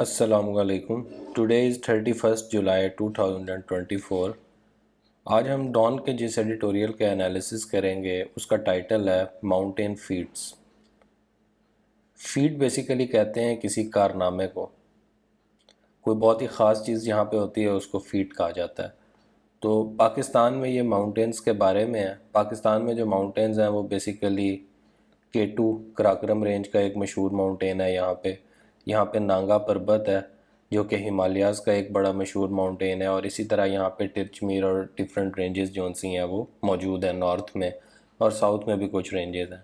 अस्सलामुअलैकुम। Today is 31 जुलाई 2024। आज हम डॉन के जिस एडिटोरियल का एनालिसिस करेंगे उसका टाइटल है माउंटेन फीट्स। फीट बेसिकली कहते हैं किसी कारनामे को, कोई बहुत ही ख़ास चीज़ जहाँ पे होती है उसको फीट कहा जाता है। तो पाकिस्तान में ये माउंटेन्स के बारे में है। पाकिस्तान में जो माउंटेन्स हैं वो बेसिकली केटू कराक्रम रेंज का एक मशहूर माउंटेन है। यहाँ पे नांगा पर्वत है जो कि हिमालयाज़ का एक बड़ा मशहूर माउंटेन है, और इसी तरह यहाँ पे तिरचमीर और डिफरेंट रेंजेस जो सी हैं वो मौजूद हैं नॉर्थ में, और साउथ में भी कुछ रेंजेस हैं।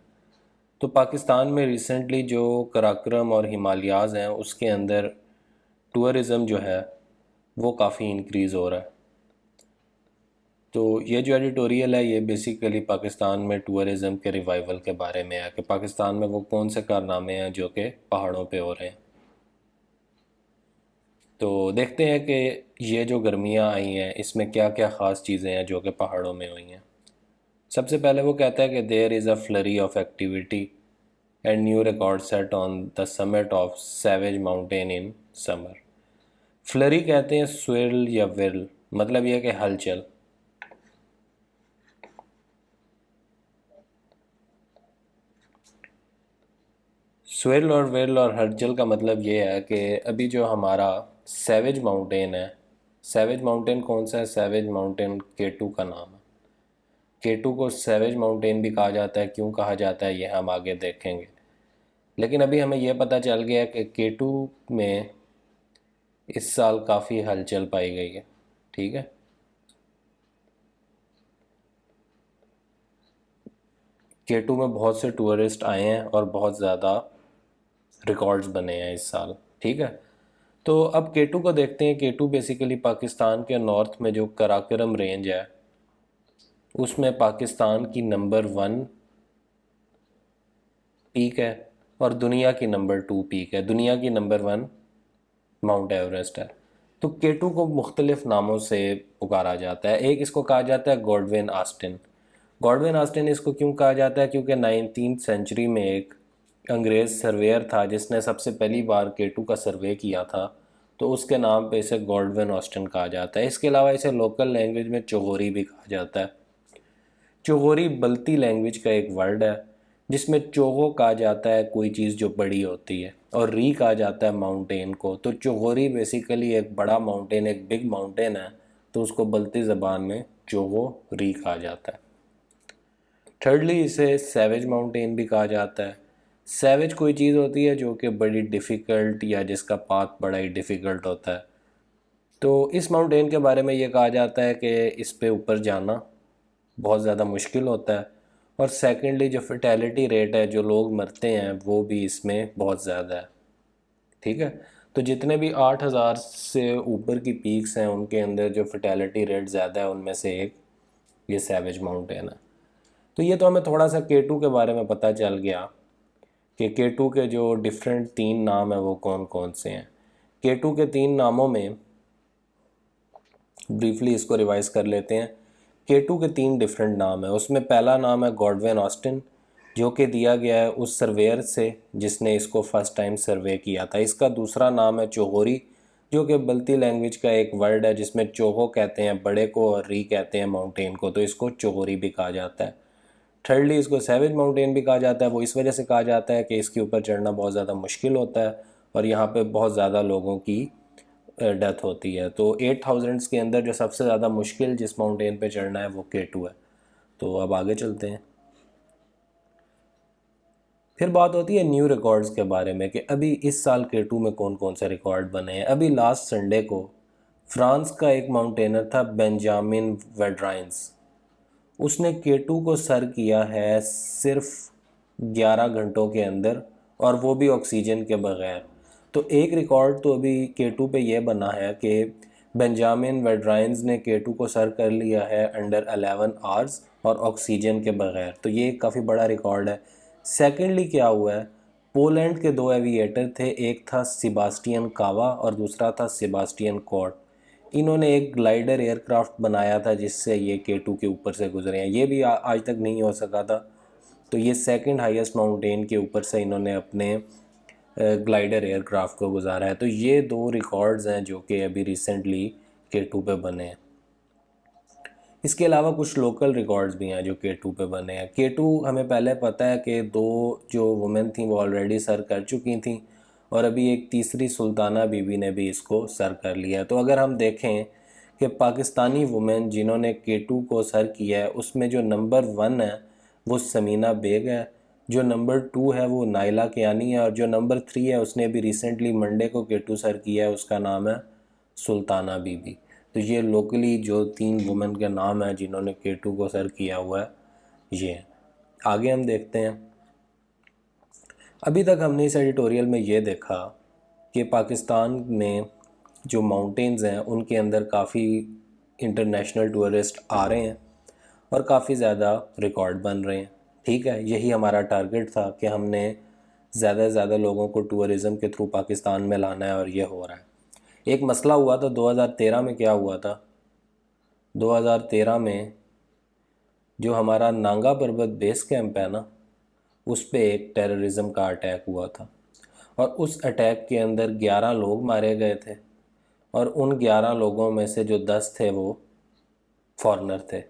तो पाकिस्तान में रिसेंटली जो कराक्रम और हिमालयाज़ हैं उसके अंदर टूरिज़म जो है वो काफ़ी इंक्रीज़ हो रहा है। तो ये जो एडिटोरियल है ये बेसिकली पाकिस्तान में टूरिज़म के रिवाइवल के बारे में है कि पाकिस्तान में वो कौन से कारनामे हैं जो कि पहाड़ों पे हो रहे हैं। तो देखते हैं कि ये जो गर्मियाँ आई हैं इसमें क्या क्या ख़ास चीज़ें हैं जो कि पहाड़ों में हुई हैं। सबसे पहले वो कहता है कि there is a flurry of activity and new record set on the summit of Savage Mountain in summer. Flurry कहते हैं स्विरल या विरल, मतलब यह कि हलचल। स्विरल और विरल और हलचल का मतलब ये है कि अभी जो हमारा सैवेज माउंटेन है, सैवेज माउंटेन कौन सा है? सैवेज माउंटेन केटू का नाम है। केटू को सैवेज माउंटेन भी कहा जाता है। क्यों कहा जाता है ये हम आगे देखेंगे, लेकिन अभी हमें यह पता चल गया कि केटू में इस साल काफ़ी हलचल पाई गई है। ठीक है, केटू में बहुत से टूरिस्ट आए हैं और बहुत ज़्यादा रिकॉर्ड्स बने हैं इस साल। ठीक है, तो अब केटू को देखते हैं। केटू बेसिकली पाकिस्तान के नॉर्थ में जो कराकोरम रेंज है उसमें पाकिस्तान की नंबर 1 पीक है और दुनिया की नंबर 2 पीक है। दुनिया की नंबर 1 माउंट एवरेस्ट है। तो केटू को मुख्तलिफ नामों से पुकारा जाता है। एक इसको कहा जाता है गॉडविन आस्टिन। गॉडविन आस्टिन इसको क्यों कहा जाता है? क्योंकि 19th सेंचुरी में एक अंग्रेज़ सर्वेयर था जिसने सबसे पहली बार केटू का सर्वे किया था, तो उसके नाम पे इसे गॉडविन ऑस्टिन कहा जाता है। इसके अलावा इसे लोकल लैंग्वेज में चौगोरी भी कहा जाता है। चौगोरी बल्ती लैंग्वेज का एक वर्ड है जिसमें चोगो कहा जाता है कोई चीज़ जो बड़ी होती है, और री कहा जाता है माउंटेन को। तो चौगोरी बेसिकली एक बड़ा माउंटेन, एक बिग माउंटेन है, तो उसको बल्ती ज़बान में चोगो री कहा जाता है। थर्डली इसे सैवेज माउंटेन भी कहा जाता है। सैवेज कोई चीज़ होती है जो कि बड़ी डिफ़िकल्ट या जिसका पाथ बड़ा ही डिफ़िकल्ट होता है। तो इस माउंटेन के बारे में ये कहा जाता है कि इस पे ऊपर जाना बहुत ज़्यादा मुश्किल होता है, और सेकेंडली जो फर्टेलिटी रेट है, जो लोग मरते हैं वो भी इसमें बहुत ज़्यादा है। ठीक है, तो जितने भी 8,000 से ऊपर की पीक्स हैं उनके अंदर जो फर्टेलिटी रेट ज़्यादा है उनमें से एक ये सैवेज माउंटेन है। तो ये तो हमें थोड़ा सा केटू के बारे में पता चल गया कि केटू के जो डिफरेंट 3 नाम हैं वो कौन कौन से हैं। केटू के 3 नामों में ब्रीफली इसको रिवाइज कर लेते हैं। केटू के 3 डिफरेंट नाम हैं। उसमें पहला नाम है गॉडविन ऑस्टिन, जो कि दिया गया है उस सर्वेयर से जिसने इसको फर्स्ट टाइम सर्वे किया था। इसका दूसरा नाम है चौगोरी, जो कि बल्ती लैंग्वेज का एक वर्ड है जिसमें चोगो कहते हैं बड़े को और री कहते हैं माउंटेन को, तो इसको चौगोरी भी कहा जाता है। थर्डली इसको सैवेज माउंटेन भी कहा जाता है। वो इस वजह से कहा जाता है कि इसके ऊपर चढ़ना बहुत ज़्यादा मुश्किल होता है और यहाँ पे बहुत ज़्यादा लोगों की डेथ होती है। तो 8,000 के अंदर जो सबसे ज़्यादा मुश्किल जिस माउंटेन पे चढ़ना है वो केटू है। तो अब आगे चलते हैं। फिर बात होती है न्यू रिकॉर्ड्स के बारे में कि अभी इस साल केटू में कौन कौन से रिकॉर्ड बने हैं। अभी लास्ट संडे को फ्रांस का एक माउंटेनर था बेंजामिन वेड्राइंस, उसने केटू को सर किया है सिर्फ 11 घंटों के अंदर, और वो भी ऑक्सीजन के बगैर। तो एक रिकॉर्ड तो अभी केटू पे ये बना है कि बेंजामिन वेड्राइंस ने केटू को सर कर लिया है अंडर 11 आवर्स और ऑक्सीजन के बगैर। तो ये काफ़ी बड़ा रिकॉर्ड है। सेकेंडली क्या हुआ है, पोलैंड के 2 एविएटर थे, एक था सिबास्टियन कावा और दूसरा था सिबास्टियन कॉट। इन्होंने एक ग्लाइडर एयरक्राफ्ट बनाया था जिससे ये केटू के ऊपर से गुजरे हैं। ये भी आज तक नहीं हो सका था। तो ये सेकंड हाईएस्ट माउंटेन के ऊपर से इन्होंने अपने ग्लाइडर एयरक्राफ्ट को गुजारा है। तो ये 2 रिकॉर्ड्स हैं जो कि अभी रिसेंटली K2 पे बने हैं। इसके अलावा कुछ लोकल रिकॉर्ड्स भी हैं जो K2 पे बने हैं। K2 हमें पहले पता है कि 2 जो वुमेन थी वो ऑलरेडी सर कर चुकी थी, और अभी एक तीसरी सुल्ताना बीबी ने भी इसको सर कर लिया है। तो अगर हम देखें कि पाकिस्तानी वुमेन जिन्होंने K2 को सर किया है, उसमें जो नंबर 1 है वो समीना बेग है, जो नंबर 2 है वो नाइला कियानी है, और जो नंबर 3 है उसने भी रिसेंटली मंडे को K2 सर किया है, उसका नाम है सुल्ताना बीबी। तो ये लोकली जो 3 वुमेन के नाम हैं जिन्होंने K2 को सर किया हुआ है, ये हैं। आगे हम देखते हैं। अभी तक हमने इस एडिटोरियल में ये देखा कि पाकिस्तान में जो माउंटेन्स हैं उनके अंदर काफ़ी इंटरनेशनल टूरिस्ट आ रहे हैं और काफ़ी ज़्यादा रिकॉर्ड बन रहे हैं। ठीक है, यही हमारा टारगेट था कि हमने ज़्यादा से ज़्यादा लोगों को टूरिज़म के थ्रू पाकिस्तान में लाना है, और ये हो रहा है। एक मसला हुआ था 2013 में। क्या हुआ था 2013 में? जो हमारा नांगा पर्वत बेस कैंप है ना, उस पे एक टेररिज्म का अटैक हुआ था, और उस अटैक के अंदर 11 लोग मारे गए थे, और उन 11 लोगों में से जो 10 थे वो फॉरेनर थे।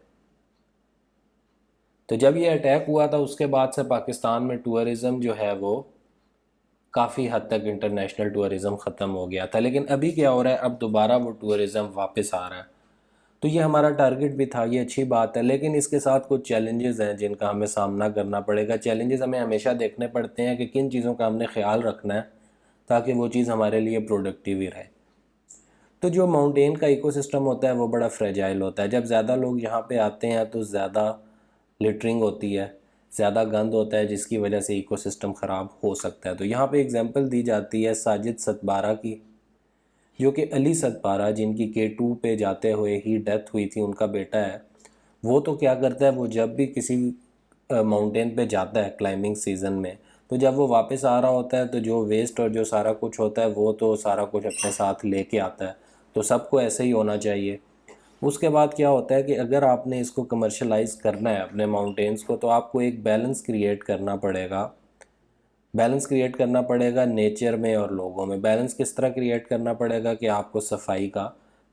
तो जब ये अटैक हुआ था उसके बाद से पाकिस्तान में टूरिज़म जो है वो काफ़ी हद तक इंटरनेशनल टूरिज़म ख़त्म हो गया था। लेकिन अभी क्या हो रहा है, अब दोबारा वो टूरिज़म वापस आ रहा है। तो ये हमारा टारगेट भी था, ये अच्छी बात है, लेकिन इसके साथ कुछ चैलेंजेस हैं जिनका हमें सामना करना पड़ेगा। चैलेंजेस हमें हमेशा देखने पड़ते हैं कि किन चीज़ों का हमने ख्याल रखना है ताकि वो चीज़ हमारे लिए प्रोडक्टिव ही रहे। तो जो माउंटेन का इकोसिस्टम होता है वो बड़ा फ्रेजाइल होता है। जब ज़्यादा लोग यहाँ पे आते हैं तो ज़्यादा लिटरिंग होती है, ज़्यादा गंद होता है, जिसकी वजह से इकोसिस्टम ख़राब हो सकता है। तो यहाँ पे एग्जांपल दी जाती है साजिद सतबारा की, जो कि अली सतबारा जिनकी K2 पे जाते हुए ही डेथ हुई थी, उनका बेटा है। वो तो क्या करता है, वो जब भी किसी माउंटेन पे जाता है क्लाइंबिंग सीज़न में, तो जब वो वापस आ रहा होता है तो जो वेस्ट और जो सारा कुछ होता है वो तो सारा कुछ अपने साथ लेके आता है। तो सबको ऐसे ही होना चाहिए। उसके बाद क्या होता है कि अगर आपने इसको कमर्शलाइज़ करना है अपने माउंटेन्स को, तो आपको एक बैलेंस क्रिएट करना पड़ेगा। बैलेंस क्रिएट करना पड़ेगा नेचर में और लोगों में। बैलेंस किस तरह क्रिएट करना पड़ेगा कि आपको सफाई का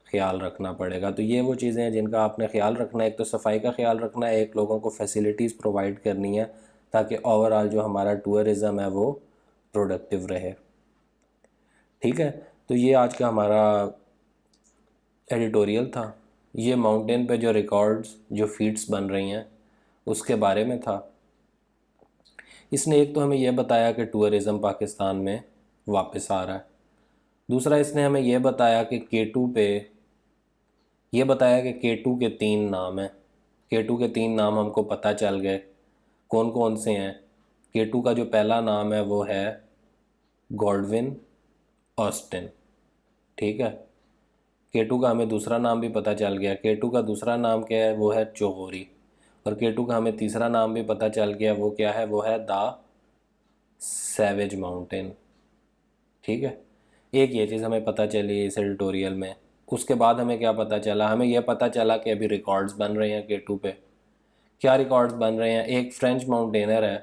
ख्याल रखना पड़ेगा। तो ये वो चीज़ें हैं जिनका आपने ख्याल रखना है। एक तो सफाई का ख्याल रखना है, एक लोगों को फैसिलिटीज़ प्रोवाइड करनी है ताकि ओवरऑल जो हमारा टूरिज़म है वो प्रोडक्टिव रहे। ठीक है, तो ये आज का हमारा एडिटोरियल था। ये माउंटेन पे जो रिकॉर्ड्स, जो फीट्स बन रही हैं उसके बारे में था। इसने एक तो हमें यह बताया कि टूरिज़म पाकिस्तान में वापस आ रहा है। दूसरा, इसने हमें यह बताया कि K2 पे ये बताया कि K2 के 3 नाम हैं। K2 के 3 नाम हमको पता चल गए कौन कौन से हैं। K2 का जो पहला नाम है वो है गॉडविन ऑस्टिन। ठीक है, K2 का हमें दूसरा नाम भी पता चल गया। K2 का दूसरा नाम क्या है, वो है चोगोरी। और K2 का हमें तीसरा नाम भी पता चल गया, वो क्या है, वो है द सैवेज माउंटेन। ठीक है, एक ये चीज़ हमें पता चली इस एडिटोरियल में। उसके बाद हमें क्या पता चला, हमें यह पता चला कि अभी रिकॉर्ड्स बन रहे हैं K2 पे। क्या रिकॉर्ड्स बन रहे हैं? एक फ्रेंच माउंटेनर है,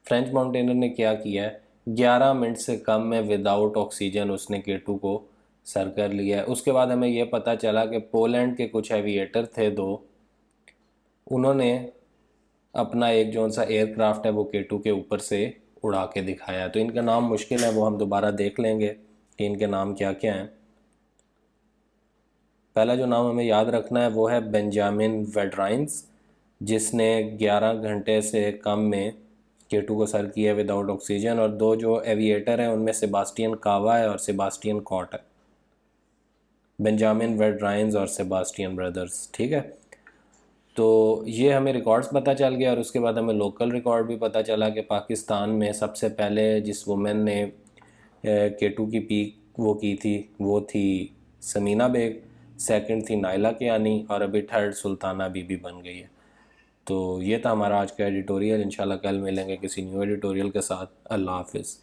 फ्रेंच माउंटेनर ने क्या किया है, 11 मिनट से कम में विदाउट ऑक्सीजन उसने K2 को सर कर लिया है। उसके बाद हमें यह पता चला कि पोलैंड के कुछ एविएटर थे 2, उन्होंने अपना एक जो सा एयरक्राफ्ट है वो K2 के ऊपर से उड़ा के दिखाया। तो इनका नाम मुश्किल है, वो हम दोबारा देख लेंगे कि इनके नाम क्या क्या हैं। पहला जो नाम हमें याद रखना है वो है बेंजामिन वेडराइंस, जिसने 11 घंटे से कम में K2 को सर किया विदाउट ऑक्सीजन। और 2 जो एविएटर हैं उनमें सेबास्टियन कावा है और सेबास्टियन कॉट है। बेंजामिन वेडराइंस और सेबास्टियन ब्रदर्स। ठीक है, तो ये हमें रिकॉर्ड्स पता चल गया। और उसके बाद हमें लोकल रिकॉर्ड भी पता चला कि पाकिस्तान में सबसे पहले जिस वुमेन ने K2 की पीक वो की थी वो थी समीना बेग, सेकंड थी नाइला कियानी, और अभी थर्ड सुल्ताना बीबी बन गई है। तो ये था हमारा आज का एडिटोरियल। इंशाल्लाह कल मिलेंगे किसी न्यू एडिटोरियल के साथ। अल्लाह हाफिज़।